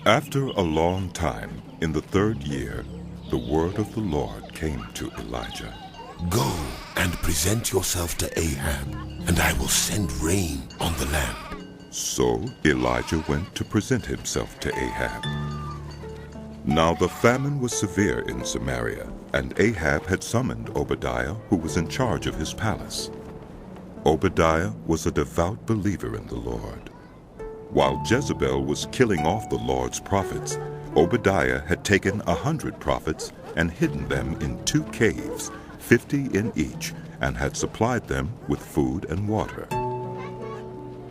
After a long time, in the 3rd year, the word of the Lord came to Elijah. Go and present yourself to Ahab, and I will send rain on the land. So Elijah went to present himself to Ahab. Now the famine was severe in Samaria, and Ahab had summoned Obadiah, who was in charge of his palace. Obadiah was a devout believer in the Lord. While Jezebel was killing off the Lord's prophets, Obadiah had taken 100 prophets and hidden them in 2 caves, 50 in each, and had supplied them with food and water.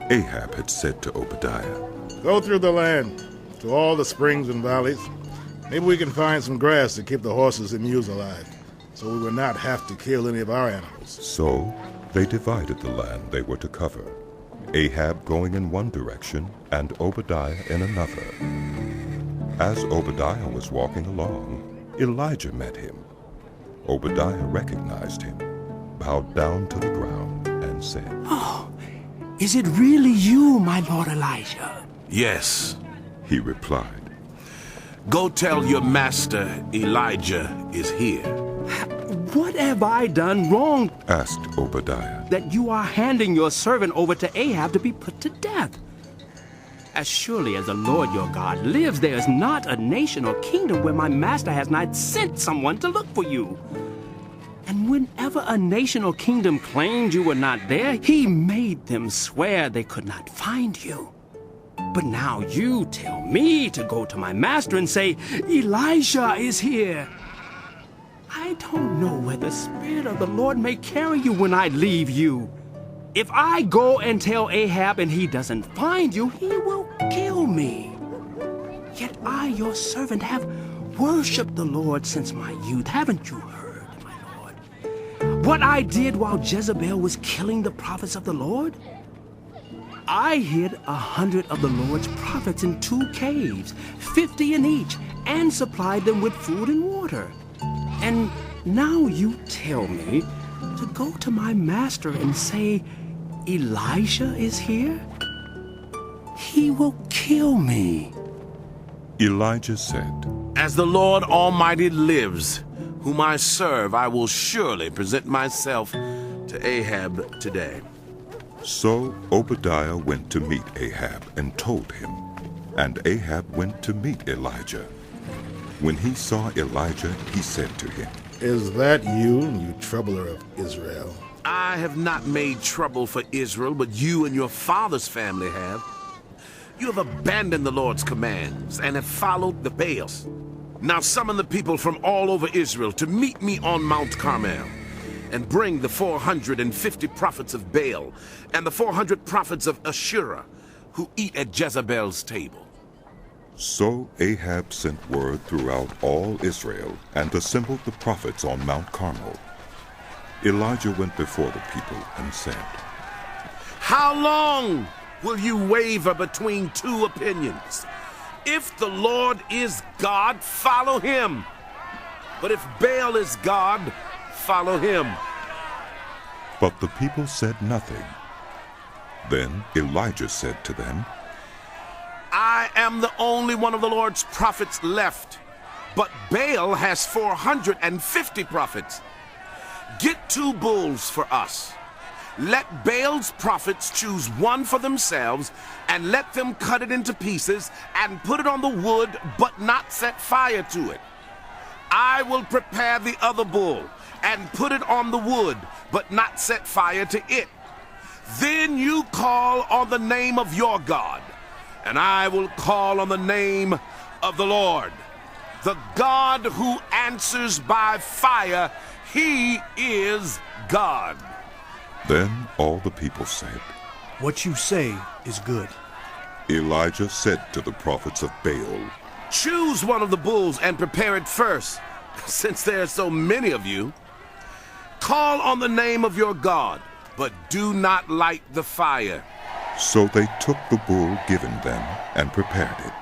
Ahab had said to Obadiah, "Go through the land, to all the springs and valleys. Maybe we can find some grass to keep the horses and mules alive, so we will not have to kill any of our animals." So they divided the land they were to cover, Ahab going in one direction and Obadiah in another. As Obadiah was walking along, Elijah met him. Obadiah recognized him, bowed down to the ground, and said, "Oh, is it really you, my lord Elijah?" Yes, he replied. go tell your master Elijah is here. What have I done wrong Asked Obadiah. that you are handing your servant over to Ahab to be put to death? As surely as the Lord your God lives, there is not a nation or kingdom where my master has not sent someone to look for you. And whenever a nation or kingdom claimed you were not there, he made them swear they could not find you. But now you tell me to go to my master and say, Elijah is here. I don't know where the Spirit of the Lord may carry you when I leave you. If I go and tell Ahab and he doesn't find you, he will kill me. Yet I, your servant, have worshipped the Lord since my youth. Haven't you heard, my Lord? What I did while Jezebel was killing the prophets of the Lord? I hid 100 of the Lord's prophets in 2 caves, 50 in each, and supplied them with food and water. And now you tell me to go to my master and say, Elijah is here? He will kill me. Elijah said, As the Lord Almighty lives, whom I serve, I will surely present myself to Ahab today. So Obadiah went to meet Ahab and told him, and Ahab went to meet Elijah. When he saw Elijah, he said to him, "Is that you troubler of Israel?" I have not made trouble for Israel, but you and your father's family have. You have abandoned the Lord's commands and have followed the Baals. Now summon the people from all over Israel to meet me on Mount Carmel, and bring the 450 prophets of Baal and the 400 prophets of Asherah who eat at Jezebel's table. So Ahab sent word throughout all Israel and assembled the prophets on Mount Carmel. Elijah went before the people and said, How long will you waver between 2 opinions? If the Lord is God, follow him. But if Baal is God, follow him. But the people said nothing. Then Elijah said to them, I am the only one of the Lord's prophets left, but Baal has 450 prophets. Get 2 bulls for us. Let Baal's prophets choose one for themselves, and let them cut it into pieces and put it on the wood, but not set fire to it. I will prepare the other bull and put it on the wood, but not set fire to it. Then you call on the name of your God, and I will call on the name of the Lord. The God who answers by fire, he is God. Then all the people said, What you say is good. Elijah said to the prophets of Baal, Choose one of the bulls and prepare it first, since there are so many of you. Call on the name of your God, but do not light the fire. So they took the bull given them and prepared it.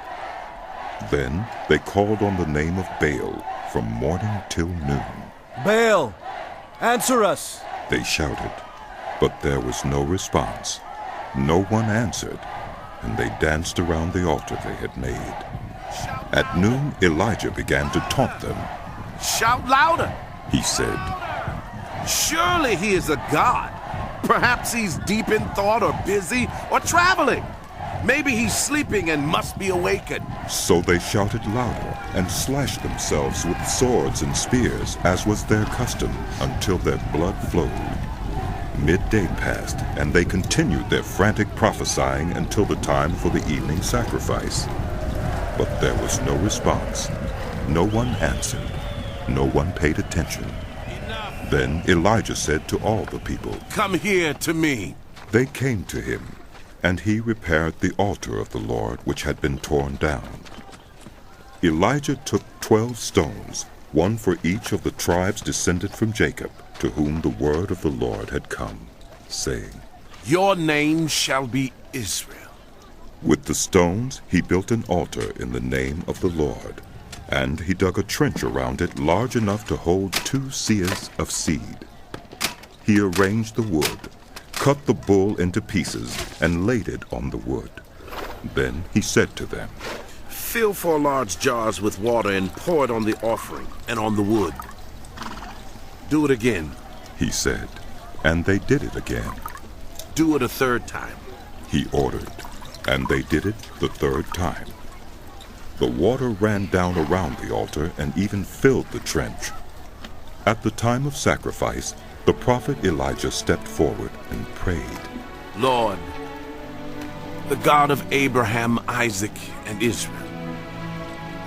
Then they called on the name of Baal from morning till noon. Baal, answer us. They shouted, but there was no response. No one answered, and they danced around the altar they had made. At noon, Elijah began to taunt them. Shout louder. He said, Surely he is a god. Perhaps he's deep in thought or busy or traveling. Maybe he's sleeping and must be awakened. So they shouted louder and slashed themselves with swords and spears, as was their custom, until their blood flowed. Midday passed, and they continued their frantic prophesying until the time for the evening sacrifice. But there was no response. No one answered. No one paid attention. Then Elijah said to all the people, Come here to me. They came to him, and he repaired the altar of the Lord which had been torn down. Elijah took 12 stones, one for each of the tribes descended from Jacob, to whom the word of the Lord had come, saying, Your name shall be Israel. With the stones he built an altar in the name of the Lord, and he dug a trench around it large enough to hold 2 seahs of seed. He arranged the wood, cut the bull into pieces, and laid it on the wood. Then he said to them, Fill 4 large jars with water and pour it on the offering and on the wood. Do it again. He said, and they did it again. Do it a 3rd time. He ordered, and they did it the 3rd time. The water ran down around the altar and even filled the trench. At the time of sacrifice, the prophet Elijah stepped forward and prayed, Lord, the God of Abraham, Isaac, and Israel,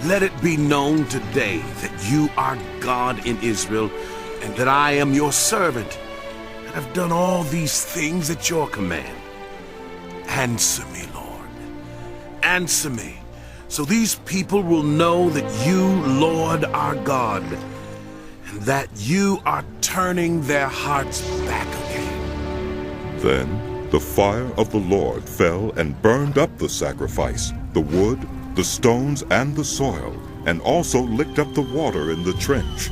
let it be known today that you are God in Israel, and that I am your servant, and have done all these things at your command. Answer me, Lord. Answer me, so these people will know that you, Lord, are God, and that you are turning their hearts back again. Then the fire of the Lord fell and burned up the sacrifice, the wood, the stones, and the soil, and also licked up the water in the trench.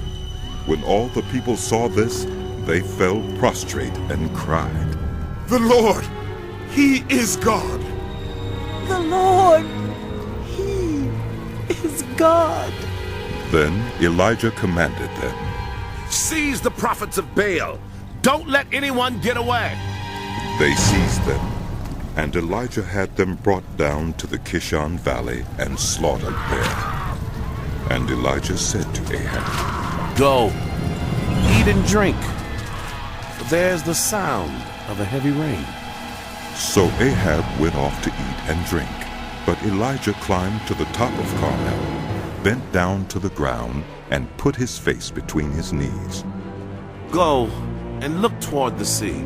When all the people saw this, they fell prostrate and cried, The Lord, He is God. The Lord, He is God. Then Elijah commanded them. Seize the prophets of Baal. Don't let anyone get away. They seized them, and Elijah had them brought down to the Kishon Valley and slaughtered there. And Elijah said to Ahab, Go, eat and drink, for there's the sound of a heavy rain. So Ahab went off to eat and drink. But Elijah climbed to the top of Carmel, bent down to the ground, and put his face between his knees. Go and look toward the sea.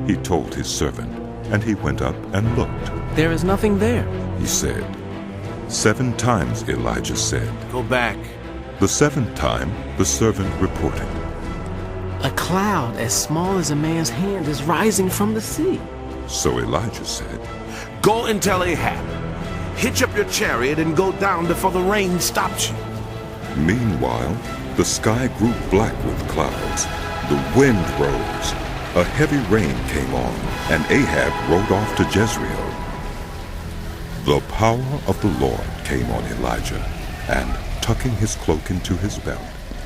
He told his servant, and he went up and looked. There is nothing there. He said. 7 times Elijah said. Go back. The 7th time the servant reported. A cloud as small as a man's hand is rising from the sea. So Elijah said, Go and tell Ahab, hitch up your chariot and go down before the rain stops you. Meanwhile, the sky grew black with clouds. The wind rose. A heavy rain came on, and Ahab rode off to Jezreel. The power of the Lord came on Elijah, and, tucking his cloak into his belt,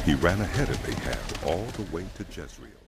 he ran ahead of Ahab all the way to Jezreel.